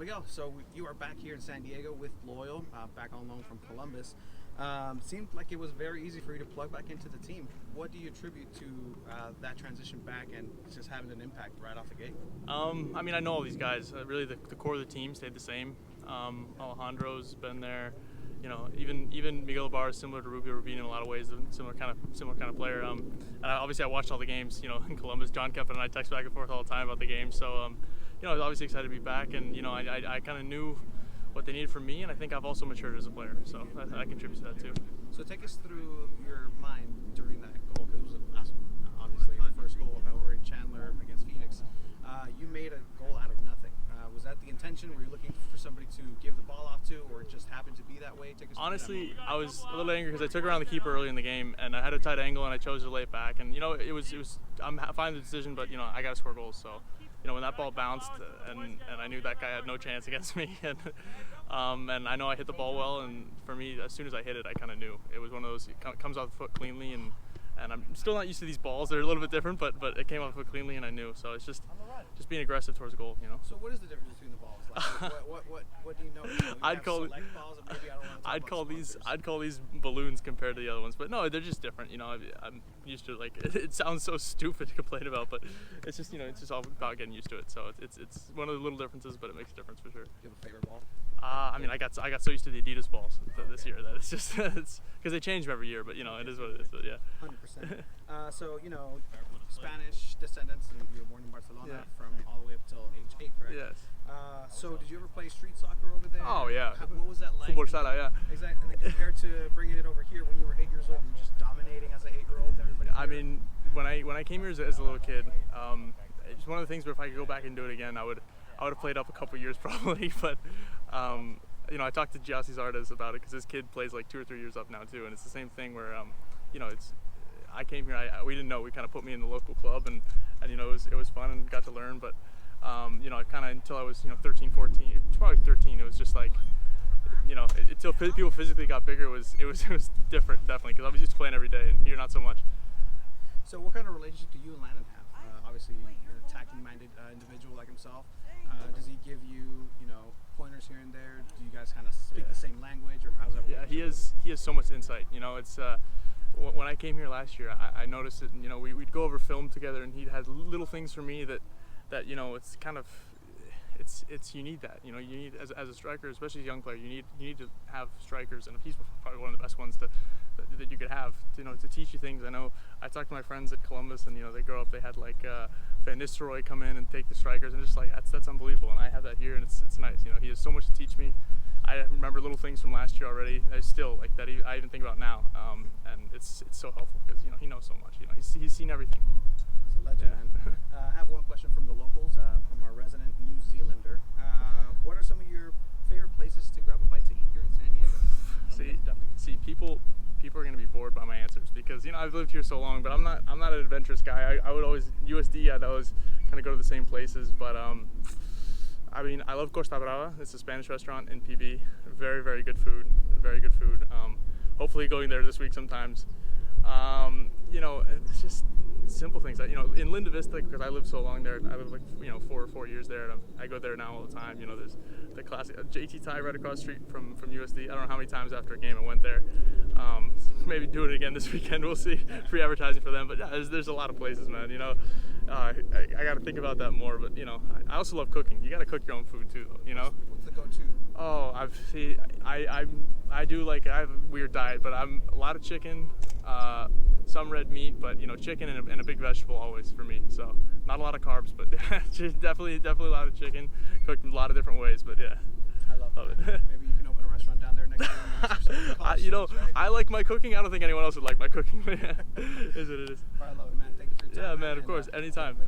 Miguel, so you are back here in San Diego with Loyal, back on loan from Columbus. Seemed like it was very easy for you to plug back into the team. What do you attribute to that transition back and just having an impact right off the gate? I mean, I know all these guys. Really, the core of the team stayed the same. Alejandro's been there. You know, even Miguel is similar to Rubio Rubin in a lot of ways, a similar kind of player. And obviously, I watched all the games. You know, in Columbus, John Kepin and I text back and forth all the time about the game. So, you know, I was obviously excited to be back, and you know, I kind of knew what they needed from me, and I think I've also matured as a player. So I contribute to that too. So take us through your mind during that goal, because it was obviously the first goal over in Chandler against Phoenix. You made a goal out of nothing. Was that the intention? Were you looking for somebody to give the ball off to, or it just happened to be that way? Take us Honestly, I was a little angry because I took around the keeper early in the game, and I had a tight angle, and I chose to lay it back. And you know, it was. I'm fine with the decision, but you know, I got to score goals. So, you know, when that ball bounced, and I knew that guy had no chance against me, and I know I hit the ball well. And for me, as soon as I hit it, I kind of knew it was one of those. It comes off the foot cleanly, and I'm still not used to these balls. They're a little bit different, but it came off the foot cleanly, and I knew. So it's just being aggressive towards the goal, you know. So what is the difference between the balls? Like, what do you know? I'd call these balloons compared to the other ones, but no, they're just different. You know, I'm used to it. Like it sounds so stupid to complain about, but it's just, you know, it's just all about getting used to it. So it's one of the little differences, but it makes a difference for sure. Do you have a favorite ball? I mean, I got so used to the Adidas balls this year that it's just it's because they change them every year. But you know, it is what it is. But yeah. 100%. So you know, Spanish descendants, and you were born in Barcelona from all the way up till age 8, correct? Yes. So did you ever play street soccer over there? Oh yeah. What was that like? Football sala, yeah. Exactly. And then compared to bringing it over here when you were 8 years old, you were just dominating as an 8-year-old. Everybody. I mean, when I came here as a little kid, it's one of the things where if I could go back and do it again, I would have played up a couple years probably. But you know, I talked to Giassi Zardes about it because his kid plays like 2 or 3 years up now too, and it's the same thing where you know, I came here, we didn't know, we kind of put me in the local club, and you know, it was fun and got to learn, but you know, I kind of, until I was, you know, 13, 14, probably 13, it was just like, you know, until people physically got bigger, it was different, definitely, because I was used to playing every day, and here not so much. So what kind of relationship do you and Landon have? Obviously, you're an attacking-minded individual like himself. Does he give you, you know, pointers here and there? Do you guys kind of speak the same language, or how's that? Yeah, he has so much insight. You know, it's when I came here last year, I noticed it. And, you know, we'd go over film together, and he had little things for me that you know, it's kind of you need that. You know, you need as a striker, especially as a young player, you need to have strikers, and he's probably one of the best ones that you could have, you know, to teach you things. I know I talked to my friends at Columbus, and you know, they grow up, they had like Van Nistelrooy come in and take the strikers, and just like that's unbelievable. And I have that here, and it's nice. You know, he has so much to teach me. I remember little things from last year already. I still like that. I even think about now, and it's so helpful because you know, he knows so much. You know, he's seen everything. It's a legend, man. I have one question from the locals, from our resident New Zealander. What are some of your favorite places to grab a bite to eat here in San Diego? See, people are going to be bored by my answers because, you know, I've lived here so long, but I'm not an adventurous guy. I would always I'd always kind of go to the same places, but I mean, I love Costa Brava. It's a Spanish restaurant in PB. Very, very good food. Very good food. Hopefully going there this week sometimes. You know, it's just simple things. You know, in Linda Vista, because I lived so long there, I lived like, you know, 4 years there, and I go there now all the time. You know, there's the classic JT Thai right across the street from USD. I don't know how many times after a game I went there. Maybe do it again this weekend. We'll see. Free advertising for them, but yeah, there's a lot of places, man. You know, I got to think about that more. But you know, I also love cooking. You got to cook your own food too, though. You know. What's the go-to? Oh, I do, like, I have a weird diet, but I'm a lot of chicken, some red meat, but you know, chicken and a big vegetable always for me. So not a lot of carbs, but definitely a lot of chicken, cooked in a lot of different ways. But yeah, I love it. Maybe you can open a restaurant down there next time. You know, right? I like my cooking. I don't think anyone else would like my cooking. But yeah, is what it is. I love it, man. Thank you for your time. Yeah, man. Of course, anytime.